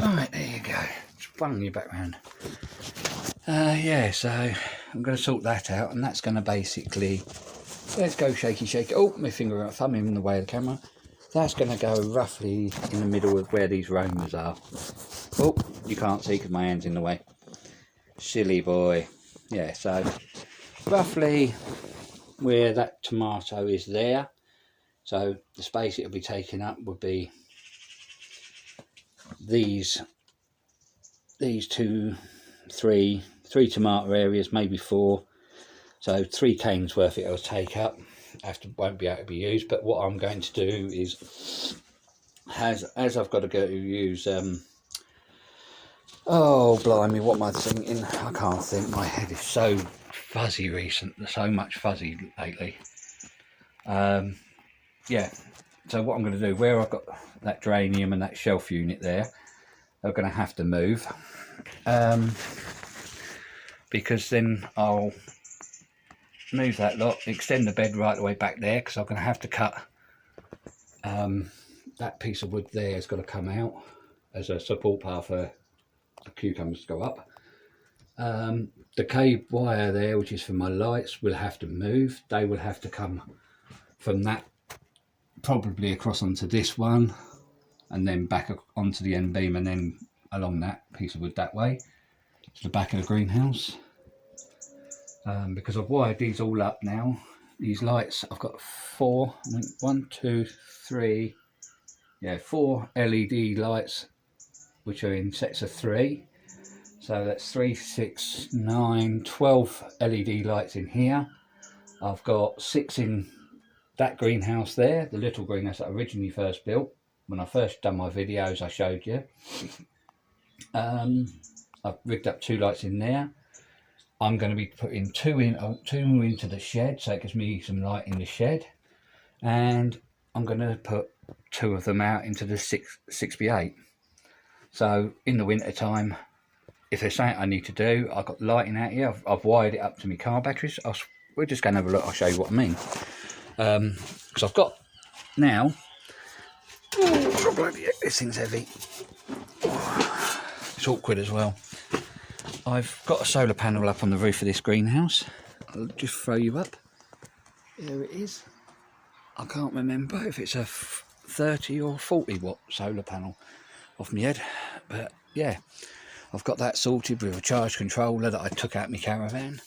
Right, there you go. Just bung you back round. Yeah, so I'm going to sort that out, and that's going to basically, let's go shaky shaky. Oh, my finger and thumb in the way of the camera. That's going to go roughly in the middle of where these roamers are. Oh, you can't see because my hand's in the way. Silly boy. Yeah, so roughly where that tomato is there. So the space it'll be taking up would be these three tomato areas, maybe 4. So 3 canes worth it'll take up. Won't be able to be used. But what I'm going to do is, as I've got to go use oh blimey, what am I thinking? I can't think. My head is so fuzzy so much fuzzy lately. Yeah, so what I'm going to do, where I've got that geranium and that shelf unit there, I'm going to have to move, because then I'll move that lot, extend the bed right the way back there, because I'm going to have to cut that piece of wood there has got to come out as a support path for the cucumbers to go up. The cable wire there, which is for my lights, will have to move. They will have to come from that probably across onto this one, and then back onto the end beam, and then along that piece of wood that way to the back of the greenhouse. Because I've wired these all up now. These lights, I've got 4, 1, 2, 3, yeah, 4 LED lights, which are in sets of 3. So that's 3, 6, 9, 12 LED lights in here. I've got 6 in that greenhouse there, the little greenhouse that I originally first built. When I first done my videos, I showed you. I've rigged up 2 lights in there. I'm going to be putting 2 into the shed, so it gives me some light in the shed. And I'm going to put 2 of them out into the 6x8. So in the winter time, if there's something I need to do, I've got lighting out here. I've wired it up to my car batteries. We're just going to have a look. I'll show you what I mean. Because I've got now. Oh, bloody heck, this thing's heavy. It's awkward as well. I've got a solar panel up on the roof of this greenhouse. I'll just throw you up. There it is. I can't remember if it's a 30 or 40 watt solar panel off my head, but yeah, I've got that sorted with a charge controller that I took out my caravan.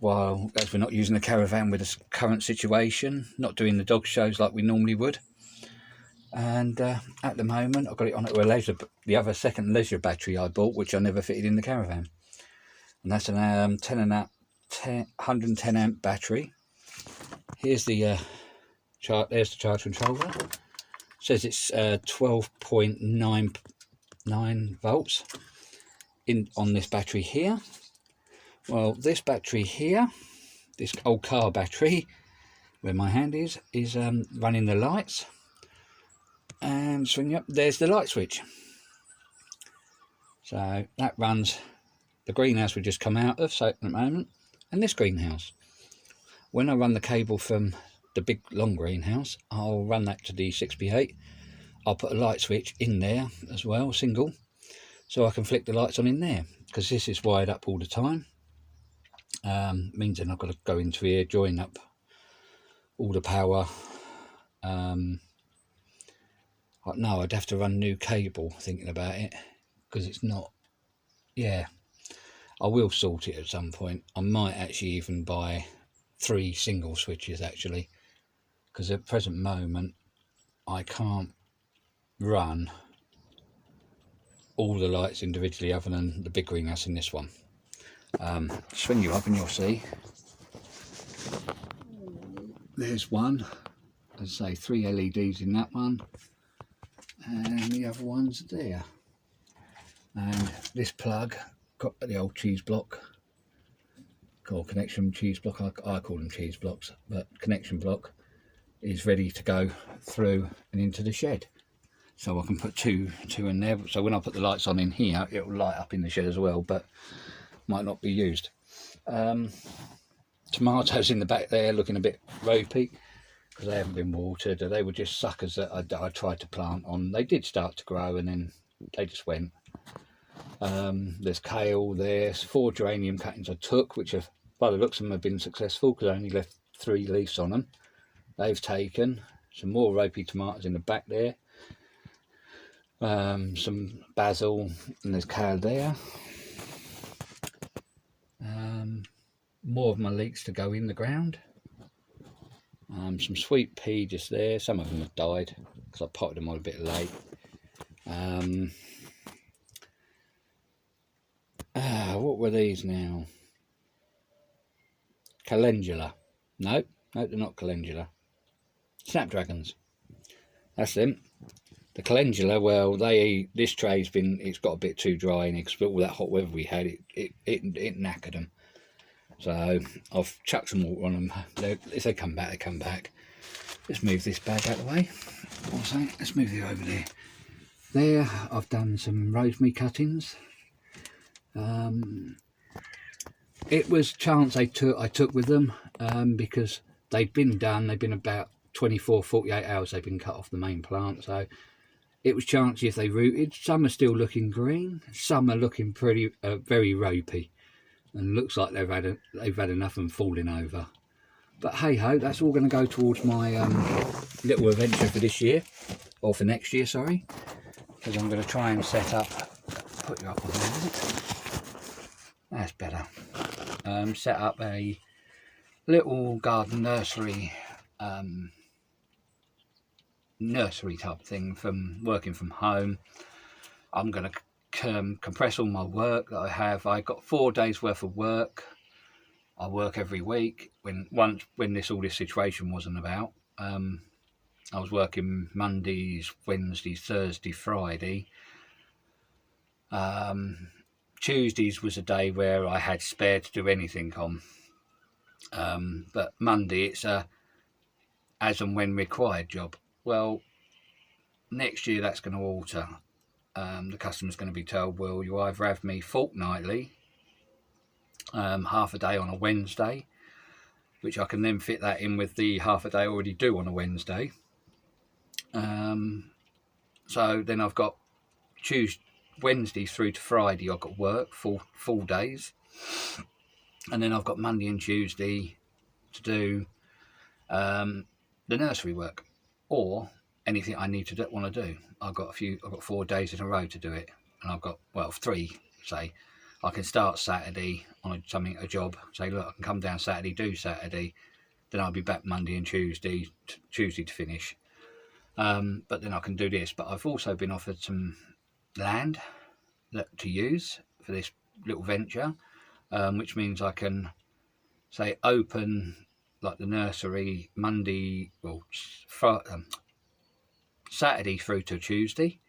While as we're not using the caravan with the current situation, not doing the dog shows like we normally would. And at the moment I've got it on the other second leisure battery I bought, which I never fitted in the caravan, and that's an 110 amp battery. Here's the chart. There's the charge controller. It says it's 12.99 volts on this battery here. Well, this battery here, this old car battery where my hand is running the lights. And swing up, there's the light switch. So that runs the greenhouse we just come out of, so at the moment, and this greenhouse. When I run the cable from the big long greenhouse, I'll run that to the 6x8. I'll put a light switch in there as well, single, so I can flick the lights on in there, because this is wired up all the time. Means then I've got to go into here, join up all the power. No, I'd have to run new cable, thinking about it, because it's not. Yeah, I will sort it at some point. I might actually even buy 3 single switches actually, because at present moment I can't run all the lights individually other than the big greenhouse in this one. Swing you up and you'll see. There's one, as I say, 3 LEDs in that one. And the other one's there. And this plug, got the old cheese block, called connection cheese block. I call them cheese blocks, but connection block is ready to go through and into the shed. So I can put two in there. So when I put the lights on in here, it will light up in the shed as well, but might not be used. Tomatoes in the back there looking a bit ropey, because they haven't been watered. They were just suckers that I tried to plant on. They did start to grow, and then they just went. There's kale, there's 4 geranium cuttings I took, which have, by the looks of them, have been successful because I only left 3 leaves on them. They've taken. Some more ropey tomatoes in the back there. Some basil, and there's kale there. More of my leeks to go in the ground. Some sweet pea just there. Some of them have died because I potted them on a bit late. What were these now? Calendula. No, they're not calendula. Snapdragons. That's them. The calendula, well, this tray's it's got a bit too dry in it because all that hot weather we had, it knackered them. So I've chucked some water on them. If they come back, they come back. Let's move this bag out of the way. Let's move it over there. There, I've done some rosemary cuttings. It was chance I took with them because they'd been done. They've been about 24-48 hours. They've been cut off the main plant, so it was chance if they rooted. Some are still looking green. Some are looking pretty very ropey, and looks like they've had enough and falling over. But hey ho, that's all going to go towards my little adventure for this year, or for next year, sorry. Because I'm going to try and set up. Put you up on there, isn't it? That's better. Set up a little garden nursery type thing from working from home. I'm going to compress all my work that I have. I got 4 days worth of work. I work every week. When all this situation wasn't about, I was working Mondays, Wednesdays, Thursday, Friday. Tuesdays was a day where I had spare to do anything on. But Monday, it's a as and when required job. Well, next year that's going to alter. The customer's going to be told, well, you either have me fortnightly, half a day on a Wednesday, which I can then fit that in with the half a day I already do on a Wednesday. So then I've got Wednesday through to Friday I've got work, full days, and then I've got Monday and Tuesday to do the nursery work or anything I need to want to do. I've got 4 days in a row to do it, and I've got 3. Say I can start Saturday on a job. Say, look, I can come down Saturday, do Saturday, then I'll be back Monday and Tuesday to finish. But then I can do this. But I've also been offered some land to use for this little venture, which means I can say open like the nursery Saturday through to Tuesday,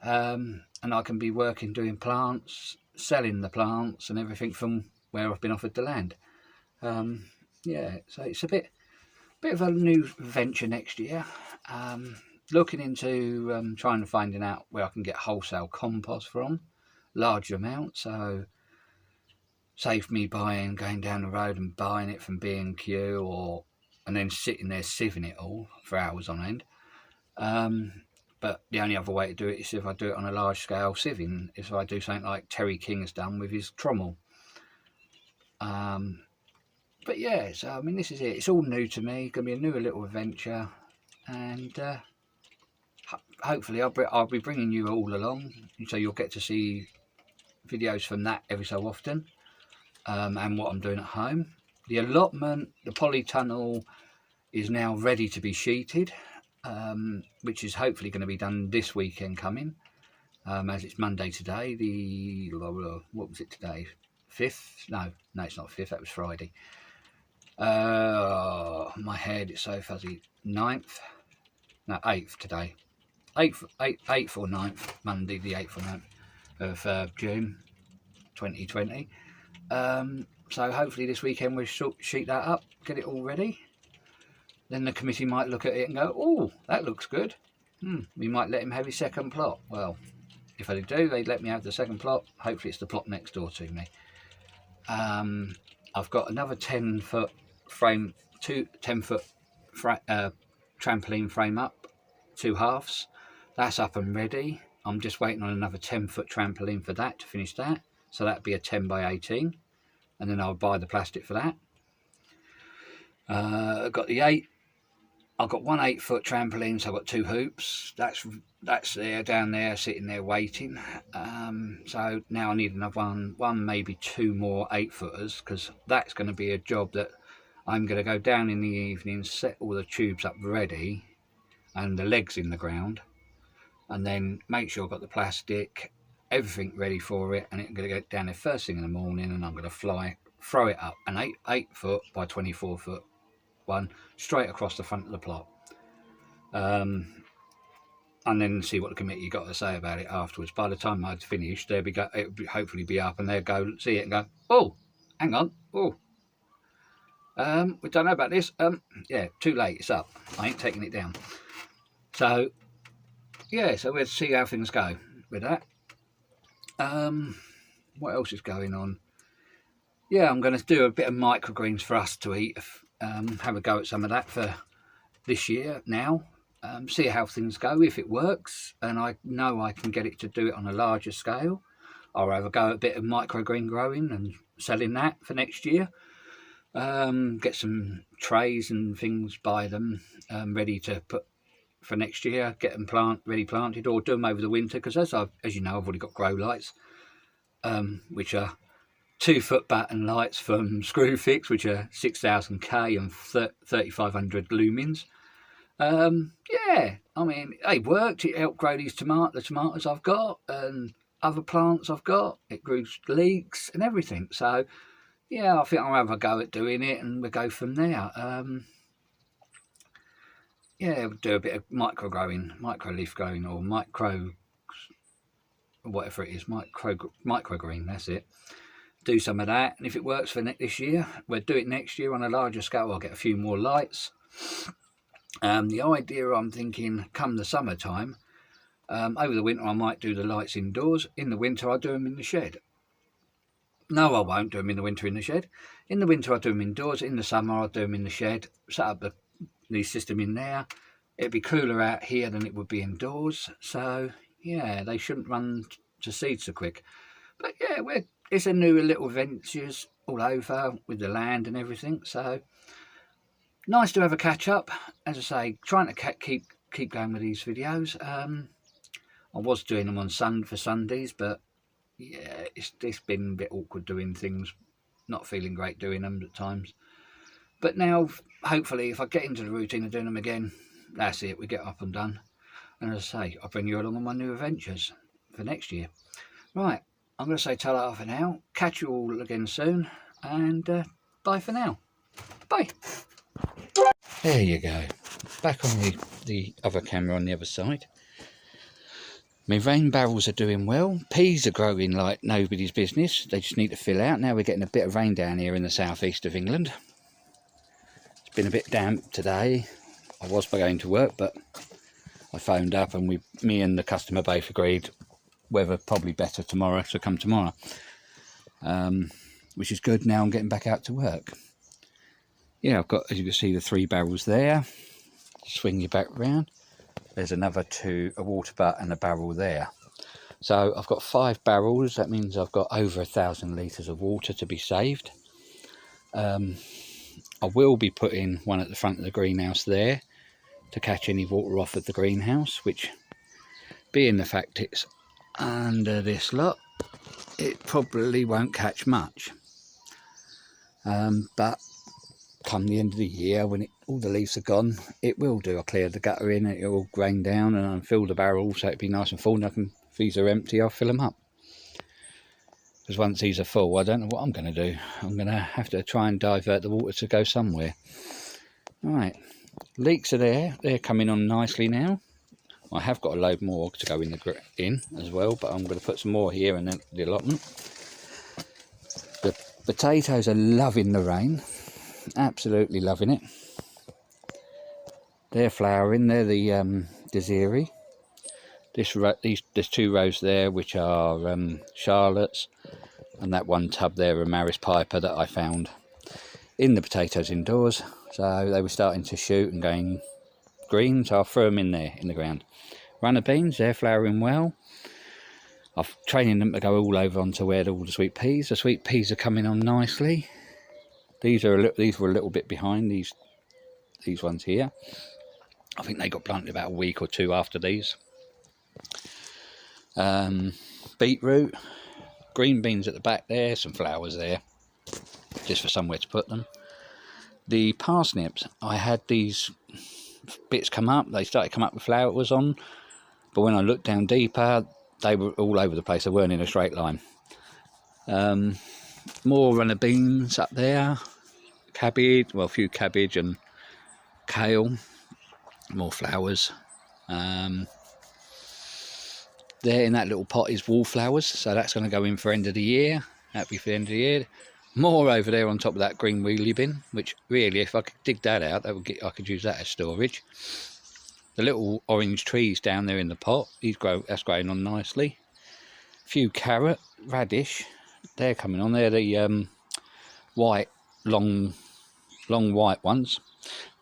and I can be working doing plants, selling the plants and everything from where I've been offered the land. Yeah, so it's a bit of a new venture next year. Looking into trying to finding out where I can get wholesale compost from, large amounts, so save me going down the road and buying it from B&Q and then sitting there sieving it all for hours on end. But the only other way to do it is if I do it on a large scale sieving, if I do something like Terry King has done with his trommel. But yeah, so I mean, this is it. It's all new to me. It's going to be a new little adventure, and hopefully I'll be bringing you all along, so you'll get to see videos from that every so often, and what I'm doing at home. The allotment, the polytunnel, is now ready to be sheeted, which is hopefully going to be done this weekend coming, as it's Monday today. What was it today? 5th? No, it's not 5th. That was Friday. My head is so fuzzy. 9th? No, 8th today. 8th or 9th, Monday the 8th or 9th of June 2020. So hopefully this weekend we'll sheet that up, get it all ready. Then the committee might look at it and go, oh, that looks good. We might let him have his second plot. Well, if they do, they let me have the second plot. Hopefully it's the plot next door to me. I've got another 10-foot frame, 10-foot trampoline frame up, 2 halves. That's up and ready. I'm just waiting on another 10-foot trampoline for that to finish that. So that'd be a 10 by 18, and then I'll buy the plastic for that. I've got the 8. I've got one 8-foot trampoline, so I've got 2 hoops. That's there, down there, sitting there waiting. So now I need another one, maybe 2 more 8-footers, because that's going to be a job that I'm going to go down in the evening, set all the tubes up ready, and the legs in the ground, and then make sure I've got the plastic, everything ready for it, and I'm going to get down there first thing in the morning, and I'm going to throw it up an 8-foot by 24-foot one straight across the front of the plot, and then see what the committee got to say about it afterwards. By the time I'd finished, it would hopefully be up, and they'd go see it and go, oh, hang on, oh, we don't know about this. Yeah, too late, it's up, I ain't taking it down. So yeah, so we'll see how things go with that. What else is going on? Yeah, I'm going to do a bit of microgreens for us to eat, have a go at some of that for this year now, see how things go. If it works and I know I can get it to do it on a larger scale, I'll have a go at a bit of microgreen growing and selling that for next year. Get some trays and things, buy them ready to put for next year, get them ready planted, or do them over the winter, because as you know, I've already got grow lights, which are 2-foot batten lights from Screwfix, which are 6000K and 3500 lumens. Yeah, I mean, it worked. It helped grow the tomatoes I've got and other plants I've got. It grew leeks and everything. So yeah, I think I'll have a go at doing it, and we'll go from there. Yeah, we'll do a bit of micro leaf growing, or whatever it is, microgreen, that's it. Do some of that, and if it works for this year, we'll do it next year on a larger scale. I'll get a few more lights. The idea, I'm thinking, come the summertime, over the winter I might do the lights indoors. In the winter I'll do them in the shed. No, I won't do them in the winter in the shed. In the winter I'll do them indoors. In the summer I'll do them in the shed. Set up the system in there. It'd be cooler out here than it would be indoors. So yeah, they shouldn't run to seed so quick. But yeah, it's a new little ventures all over with the land and everything. So nice to have a catch up. As I say, trying to keep going with these videos. I was doing them for Sundays, but yeah, it's been a bit awkward doing things, not feeling great doing them at times. But now, hopefully, if I get into the routine of doing them again, that's it, we get up and done. And as I say, I'll bring you along on my new adventures for next year. Right, I'm going to say ta-ra for now. Catch you all again soon, and bye for now. Bye. There you go. Back on the other camera on the other side. My rain barrels are doing well. Peas are growing like nobody's business. They just need to fill out. Now we're getting a bit of rain down here in the southeast of England. It's been a bit damp today. I was going to work, but I phoned up and me and the customer both agreed weather probably better tomorrow, so come tomorrow. Which is good. Now I'm getting back out to work. Yeah, I've got, as you can see, the 3 barrels there. Swing you back round. There's another 2, a water butt and a barrel there. So I've got 5 barrels. That means I've got over 1,000 litres of water to be saved. I will be putting one at the front of the greenhouse there to catch any water off of the greenhouse, which, being the fact it's under this lot, it probably won't catch much. But come the end of the year, when all the leaves are gone, it will do. I clear the gutter in, it will drain down, and I'll fill the barrel so it'll be nice and full, and if these are empty, I'll fill them up. Because once these are full, I don't know what I'm going to do. I'm going to have to try and divert the water to go somewhere. Right, leeks are there. They're coming on nicely now. I have got a load more to go in as well, but I'm going to put some more here and then the allotment. The potatoes are loving the rain. Absolutely loving it. They're flowering. They're the Desiree. There's 2 rows there which are Charlottes, and that one tub there a Maris Piper that I found in the potatoes indoors. So they were starting to shoot and going green, so I'll throw them in there in the ground. Runner beans, they're flowering well. I've training them to go all over onto where all the sweet peas. The sweet peas are coming on nicely. These were a little bit behind these ones here. I think they got planted about a week or two after these. Beetroot, green beans at the back there, some flowers there, just for somewhere to put them. The parsnips, I had these bits come up, they started to come up with flowers on, but when I looked down deeper, they were all over the place, they weren't in a straight line. More runner beans up there, cabbage, well, a few cabbage and kale, more flowers. There in that little pot is wallflowers, so that's going to go in for end of the year. That'll be for the end of the year. More over there on top of that green wheelie bin, which really, if I could dig that out, I could use that as storage. The little orange trees down there in the pot, that's growing on nicely. A few carrot, radish, they're coming on. They're the white, long white ones.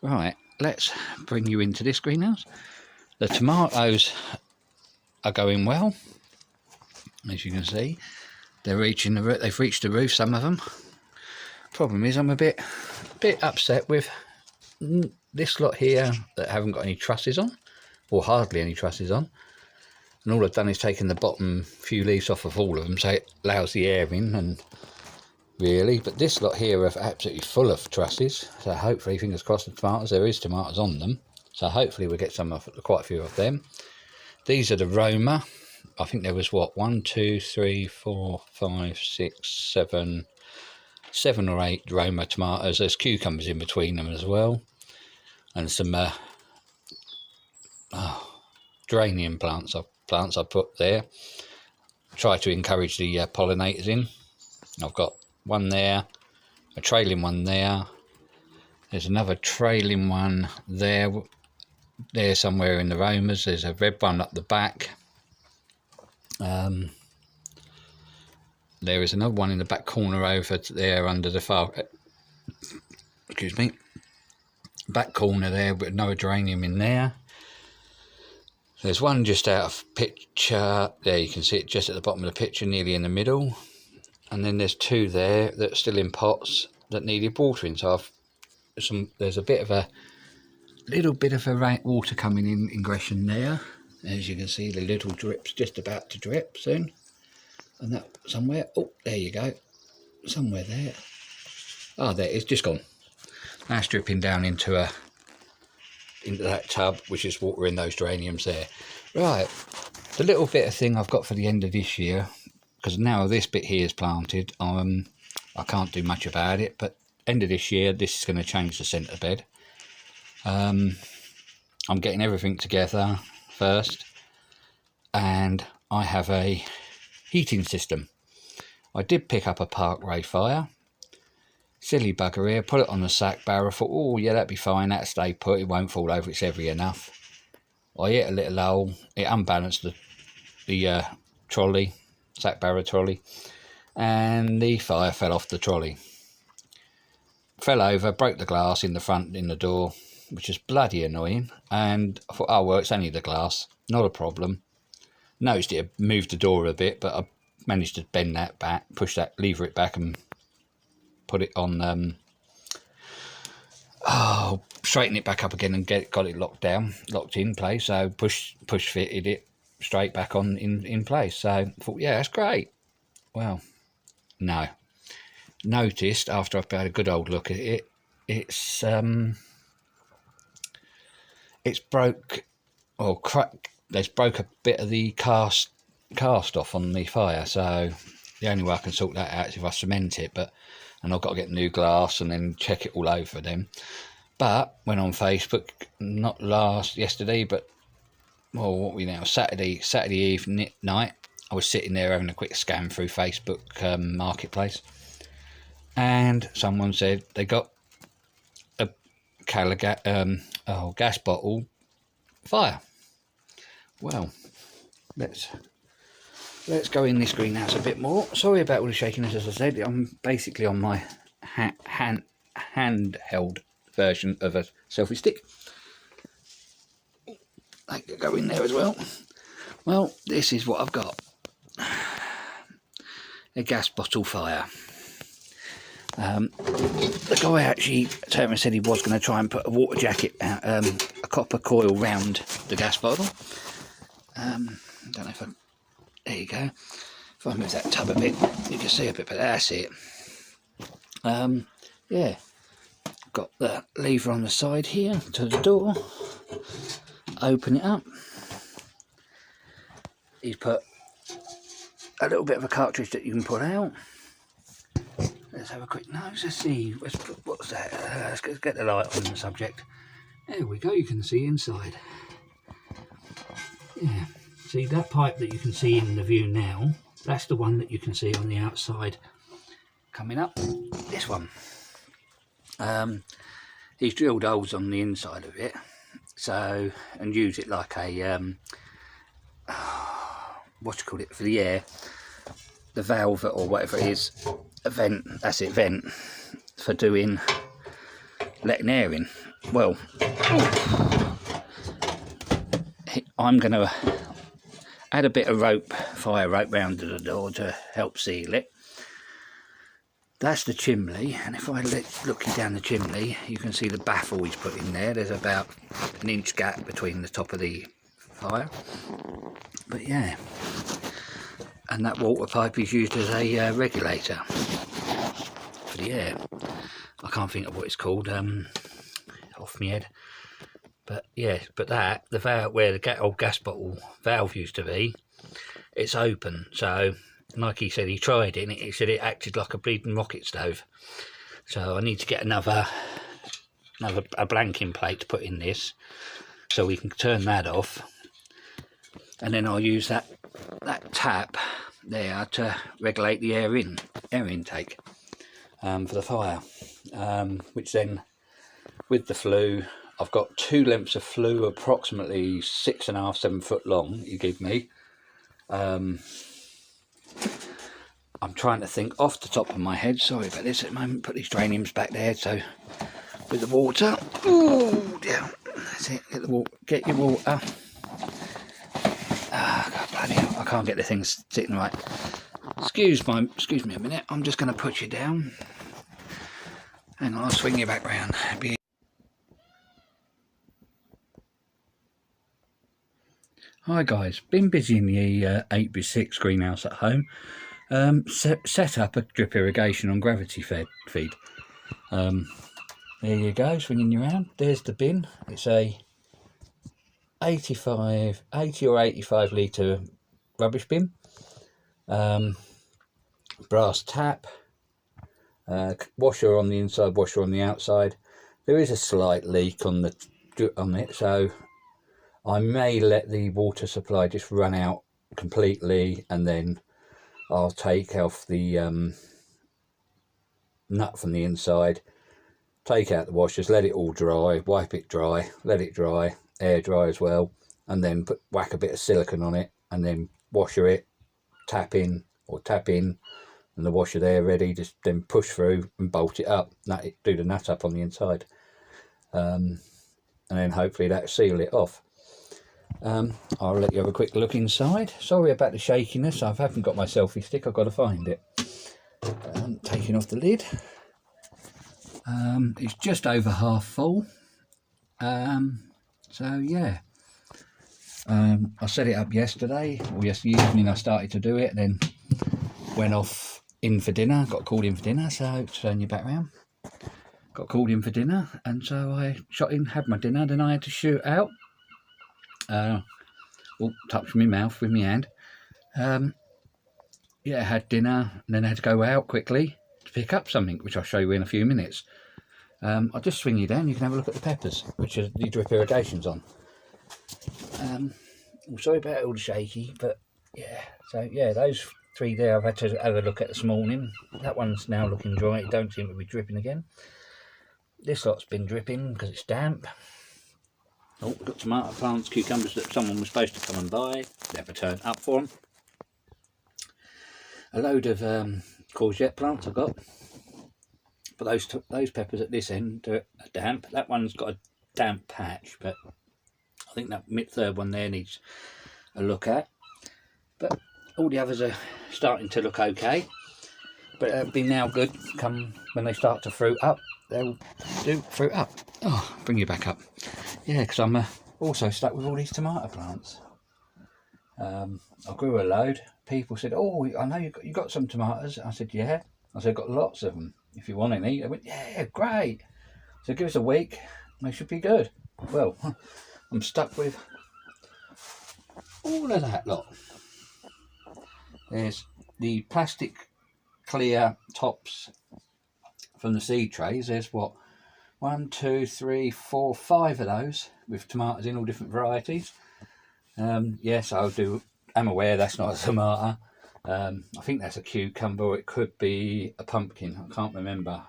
Right, let's bring you into this greenhouse. The tomatoes are going well, as you can see. They've reached the roof, some of them. Problem is, I'm a bit upset with this lot here that haven't got any trusses on, or hardly any trusses on. And all I've done is taken the bottom few leaves off of all of them, so it allows the air in, and really. But this lot here are absolutely full of trusses, so hopefully, fingers crossed, the tomatoes, there is tomatoes on them, so hopefully we'll get quite a few of them. These are the Roma. I think there was what, 1, 2, 3, 4, 5, 6, 7 or 8 Roma tomatoes. There's cucumbers in between them as well, and some geranium plants I put there. Try to encourage the pollinators in. I've got one there, a trailing one there. There's another trailing one there. There somewhere in the Romas. There's a red one up the back. There is another one in the back corner over there under the back corner there, with no geranium in there. There's one just out of picture there, you can see it just at the bottom of the picture, nearly in the middle. And then there's 2 there that are still in pots that needed watering. So there's a little bit of a water coming in Gresham there. As you can see, the little drip's just about to drip soon. And that somewhere, oh, there you go, somewhere there. Oh, there, it's just gone. That's dripping down into that tub, which is watering those geraniums there. Right, the little bit of thing I've got for the end of this year, because now this bit here is planted, I can't do much about it, but end of this year, this is going to change the centre bed. I'm getting everything together first, and I have a heating system. I did pick up a Parkway fire, silly bugger here, put it on the sack barrel, thought, oh yeah, that'd be fine, that'll stay put, it won't fall over, it's heavy enough. I hit a little hole, it unbalanced the trolley, sack barrel trolley, and the fire fell off the trolley. Fell over, broke the glass in the door, which is bloody annoying. And I thought, oh well, it's only the glass, not a problem. Noticed it had moved the door a bit, but I managed to bend that back, push that, lever it back, and put it on. Straighten it back up again and got it locked in place. So push fitted it straight back on in place. So I thought, yeah, that's great. Well, no. Noticed after I've had a good old look at it, it's broke or cracked. There's broke a bit of the cast off on the fire, so the only way I can sort that out is if I cement it, and I've got to get new glass and then check it all over then. But went on Facebook, not yesterday, but well, what we now, Saturday evening night, I was sitting there having a quick scan through Facebook Marketplace, and someone said they got a gas bottle fire. Well, let's go in this greenhouse a bit more. Sorry about all the shakiness, as I said. I'm basically on my handheld version of a selfie stick. I could go in there as well. Well, this is what I've got. a gas bottle fire. The guy actually turned and said he was going to try and put a water jacket, a copper coil round the gas bottle. I don't know if I... There you go. If I move that tub a bit, you can see a bit, but that's it. Yeah, got the lever on the side here to the door. Open it up. He's put a little bit of a cartridge that you can pull out. Let's have a quick nose. Let's see. What's that? Let's get the light on the subject. There we go. You can see inside. Yeah. See that pipe that you can see in the view now? That's the one that you can see on the outside. Coming up, this one. He's drilled holes on the inside of it, so, and use it like a what do you call it, for the air, the valve or whatever it is, a vent. That's it, vent for doing, letting air in. Well, I'm going to add a bit of rope, fire rope round the door to help seal it. That's the chimney, and if I look you down the chimney, you can see the baffle he's put in there. There's about an inch gap between the top of the fire. But yeah, and that water pipe is used as a regulator for the air. I can't think of what it's called, off my head. But yeah, but that, the valve where the old gas bottle valve used to be, it's open. So, like he said, he tried it and he said it acted like a bleeding rocket stove. So I need to get a blanking plate to put in this, so we can turn that off. And then I'll use that tap there to regulate the air intake for the fire. Which then, with the flue, I've got 2 lengths of flue, approximately 6.5, 7 foot long, you give me. I'm trying to think off the top of my head, sorry about this at the moment, put these geraniums back there, so with the water, oh yeah, that's it, get your water. Ah, God bloody hell, I can't get the thing sitting right. Excuse me a minute, I'm just going to put you down, and I'll swing you back round. Hi guys, been busy in the 8x6 greenhouse at home. Set up a drip irrigation on gravity feed. There you go, swinging you around. There's the bin. It's a 80 or 85 litre rubbish bin. Brass tap. Washer on the inside, washer on the outside. There is a slight leak on it, so I may let the water supply just run out completely, and then I'll take off the nut from the inside, take out the washers, let it all dry, wipe it dry, let it dry, air dry as well, and then whack a bit of silicone on it, and then washer it, tap in, and the washer there ready, just then push through and bolt it up, do the nut up on the inside, and then hopefully that'll seal it off. I'll let you have a quick look inside. Sorry about the shakiness, I haven't got my selfie stick, I've got to find it. Taking off the lid. It's just over half full. So yeah, I set it up yesterday, or yesterday evening I started to do it, then went off in for dinner, got called in for dinner, so turn you back round. Got called in for dinner, and so I shot in, had my dinner, then I had to shoot out. Touch my mouth with my hand. Yeah, had dinner, and then I had to go out quickly to pick up something, which I'll show you in a few minutes. I'll just swing you down, you can have a look at the peppers, which are the drip irrigations on. I'm sorry about all the shaky, but yeah, so yeah, those 3 there I've had to have a look at this morning. That one's now looking dry, it don't seem to be dripping again. This lot's been dripping because it's damp. Oh, we've got tomato plants, cucumbers that someone was supposed to come and buy, never turned up for them. A load of courgette plants I've got. But those peppers at this end are damp. That one's got a damp patch, but I think that third one there needs a look at. But all the others are starting to look okay. but it'll be now good. Come when they start to fruit up, they'll do fruit up. Oh, bring you back up. Yeah, because I'm also stuck with all these tomato plants. I grew a load. People said, "Oh, I know you got some tomatoes." I said, "Yeah." I said, "I've got lots of them. If you want any." They went, "Yeah, great." So give us a week, they should be good. Well, I'm stuck with all of that lot. There's the plastic clear tops from the seed trays. There's what, 1, 2, 3, 4, 5 of those with tomatoes in all different varieties. Yes, I'm aware that's not a tomato. I think that's a cucumber, or it could be a pumpkin. I can't remember.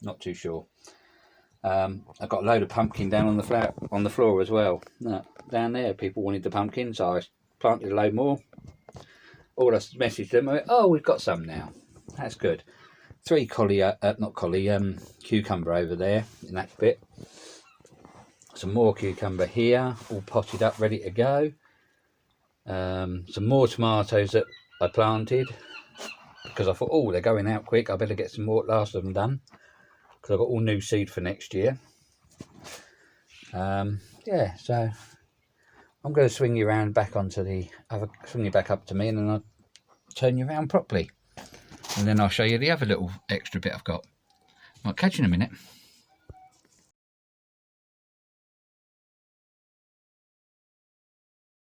Not too sure. I've got a load of pumpkin down on the floor as well. No, down there, people wanted the pumpkin, so I planted a load more. All I messaged them, "Oh, we've got some now." That's good. 3 cucumber over there in that bit. Some more cucumber here, all potted up, ready to go. Some more tomatoes that I planted because I thought, oh, they're going out quick. I better get some more last of them done because I've got all new seed for next year. Yeah, so I'm going to swing you around back swing you back up to me, and then I'll turn you around properly, and then I'll show you the other little extra bit I've got. I'll catch you in a minute.